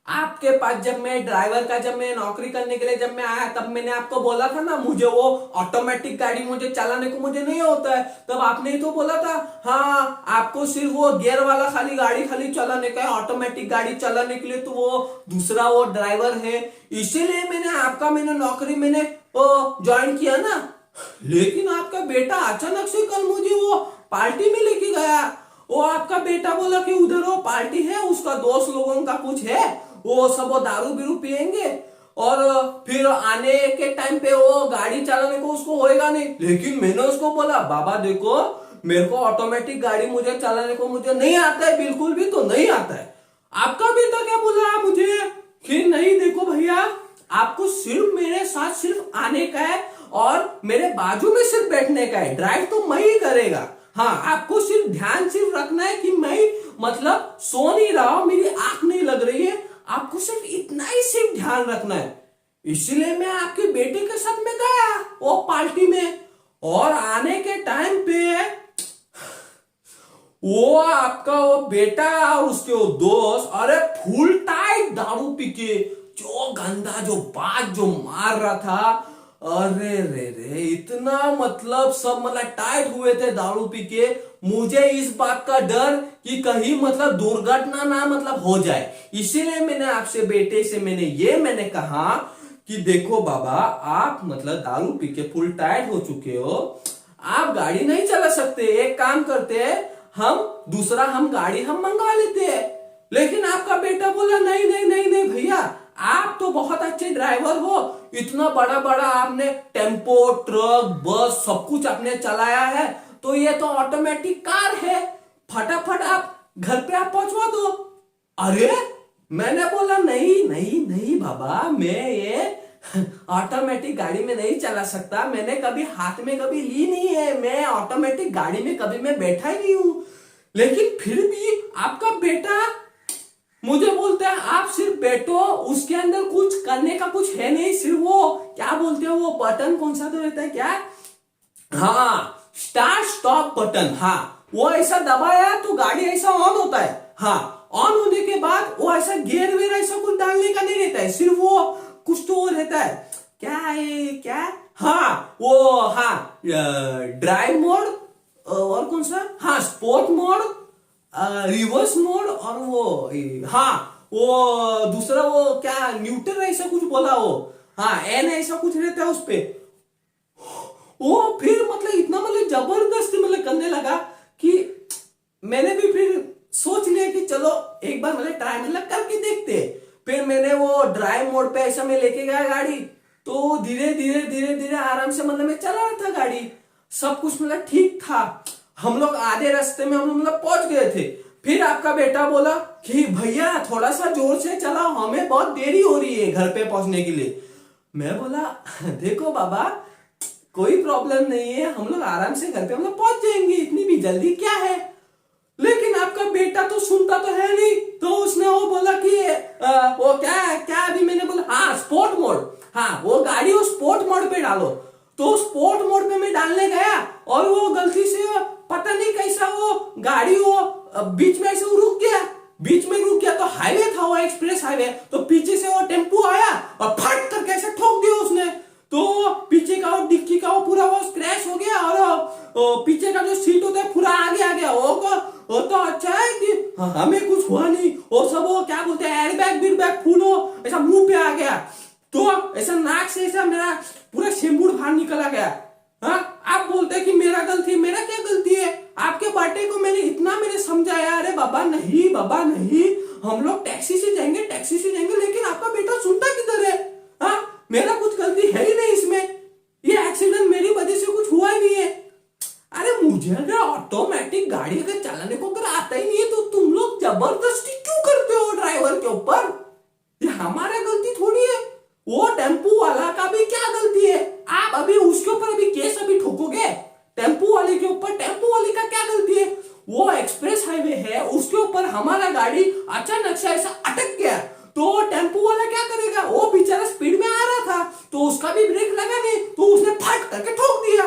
आपके पास जब मैं ड्राइवर का जब मैं नौकरी करने के लिए जब मैं आया तब मैंने आपको बोला था ना, मुझे वो ऑटोमेटिक गाड़ी मुझे चलाने को मुझे नहीं होता है। तब आपने ही तो बोला था हाँ आपको सिर्फ वो गियर वाला खाली गाड़ी खाली चलाने का है, ऑटोमेटिक गाड़ी चलाने के लिए तो वो दूसरा वो ड्राइवर है। इसीलिए मैंने नौकरी मैंने ज्वाइन किया ना। लेकिन आपका बेटा अचानक से कल मुझे वो पार्टी में लेके गया। वो आपका बेटा बोला कि उधर वो पार्टी है, उसका दोस्त लोगों का कुछ है, वो सब वो दारू बीरू पियेंगे और फिर आने के टाइम पे वो गाड़ी चलाने को उसको होएगा नहीं। लेकिन मैंने उसको बोला बाबा देखो मेरे को ऑटोमेटिक गाड़ी मुझे चलाने को मुझे नहीं आता है, बिल्कुल भी तो नहीं आता है। आपका बेटा क्या बोला मुझे कि नहीं देखो भैया आपको सिर्फ मेरे साथ सिर्फ आने का है और मेरे बाजू में सिर्फ बैठने का है, ड्राइव तो मैं ही करेगा। हाँ आपको सिर्फ ध्यान सिर्फ रखना है कि मैं मतलब सो नहीं रहा हूं, मेरी आंख नहीं लग रही है, आपको सिर्फ इतना ही सिर्फ ध्यान रखना है। इसलिए मैं आपके बेटे के साथ में गया वो पार्टी में और आने के टाइम पे वो आपका वो बेटा और उसके वो दोस्त अरे फुल टाइट दारू पी के जो गंदा जो बात जो मार रहा था, अरे रे रे इतना मतलब सब मतलब टाइट हुए थे दारू पी के। मुझे इस बात का डर कि कहीं मतलब दुर्घटना ना मतलब हो जाए, इसीलिए मैंने आपसे बेटे से मैंने कहा कि देखो बाबा आप मतलब दारू पी के फुल टाइट हो चुके हो, आप गाड़ी नहीं चला सकते, एक काम करते हैं हम गाड़ी हम मंगवा लेते हैं। लेकिन आपका बेटा बोला नहीं नहीं नहीं नहीं भैया आप तो बहुत अच्छे ड्राइवर हो, इतना बड़ा बड़ा आपने टेम्पो ट्रक बस सब कुछ आपने चलाया है, तो ये तो ऑटोमेटिक कार है, फटाफट आप घर पे आप पहुंचवा दो। अरे मैंने बोला नहीं नहीं नहीं बाबा मैं ये ऑटोमेटिक गाड़ी में नहीं चला सकता, मैंने कभी हाथ में कभी ली नहीं है, मैं ऑटोमेटिक गाड़ी में कभी मैं बैठा ही नहीं हूं। लेकिन फिर भी आपका बेटा मुझे बोलता है आप सिर्फ बैठो, उसके अंदर कुछ करने का कुछ है नहीं, सिर्फ वो क्या बोलते हैं वो बटन कौन सा तो रहता है क्या, हाँ स्टार्ट स्टॉप बटन, हाँ वो ऐसा दबाया तो गाड़ी ऐसा ऑन होता है। हाँ ऑन होने के बाद वो ऐसा गियर वेयर ऐसा कुछ डालने का नहीं रहता है, सिर्फ वो कुछ तो वो रहता है क्या है क्या, हाँ वो हाँ ड्राइव मोड और कौन सा, हाँ स्पोर्ट मोड, रिवर्स मोड और वो हाँ वो दूसरा वो क्या न्यूट्रल ऐसा कुछ बोला वो, हाँ एन ऐसा कुछ रहता है उस पे। वो फिर मतलब इतना मतलब जबरदस्ती मतलब करने लगा कि मैंने भी फिर सोच लिया कि चलो एक बार मतलब ट्राई मतलब करके देखते। फिर मैंने वो ड्राइव मोड पे ऐसा मैं लेके गया गाड़ी, तो धीरे धीरे धीरे धीरे आराम से मतलब मैं चला रहा था गाड़ी, सब कुछ मतलब ठीक था। हम लोग आधे रास्ते में हम लोग मतलब पहुंच गए थे। फिर आपका बेटा बोला कि भैया थोड़ा सा जोर से चलाओ हमें बहुत देरी हो रही है घर पे पहुंचने के लिए। मैं बोला देखो बाबा कोई प्रॉब्लम नहीं है, हम लोग आराम से घर पे हम लोग पहुंच जाएंगे, इतनी भी जल्दी क्या है। लेकिन आपका बेटा तो सुनता तो है नहीं, तो उसने वो बोला कि वो क्या क्या अभी मैंने बोला हाँ स्पोर्ट मोड, हाँ वो गाड़ी वो स्पोर्ट मोड पे डालो। तो स्पोर्ट मोड पे मैं डालने गया और वो गलती से पता नहीं कैसा वो गाड़ी वो बीच में ऐसे रुक गया, बीच में रुक गया तो हाईवे था वो एक्सप्रेस हाईवे, तो पीछे से वो टेम्पो आया और फट करके ऐसे ठोक दिया उसने। तो पीछे का वो डिक्की का वो पूरा वो स्क्रैच हो गया और पीछे का जो सीट होता है पूरा आगे आ गया। वो तो अच्छा है कि हमें कुछ हुआ नहीं, वो सब वो क्या बोलते हैं एयरबैग बीरबैग फुल हो ऐसा मुंह पे आ गया, तो ऐसा नाक से ऐसा मेरा पूरा सिमुड़ बाहर निकला गया। हाँ आप बोलते हैं कि मेरा गलती, मेरा क्या गलती है, आपके बेटे को मैंने इतना मैंने समझाया, अरे बाबा नहीं हम लोग टैक्सी से जाएंगे लेकिन आपका बेटा सुनता किधर है। हाँ मेरा कुछ गलती है ही नहीं इसमें, ये एक्सीडेंट मेरी वजह से कुछ हुआ ही नहीं है। अरे मुझे अगर ऑटोमेटिक गाड़ी अगर चलाने को अगर आता ही नहीं है तो तुम लोग जबरदस्ती क्यों करते हो ड्राइवर के ऊपर, ये हमारा गलती थोड़ी है। वो टेम्पो वाला का भी क्या गलती है, आप अभी उसके ऊपर अभी केस अभी ठोकोगे टेम्पो वाले के ऊपर, टेम्पो वाले का क्या गलती है, वो एक्सप्रेस हाईवे है उसके ऊपर हमारा गाड़ी अचानक से ऐसा अटक गया, तो टेम्पो वाला क्या करेगा, वो बेचारा स्पीड में आ रहा था तो उसका भी ब्रेक लगा नहीं तो उसने फट करके ठोक दिया।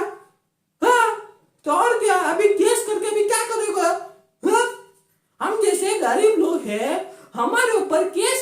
हाँ तो और क्या अभी केस करके भी क्या करेगा। हाँ? हम जैसे गरीब लोग हैं हमारे ऊपर केस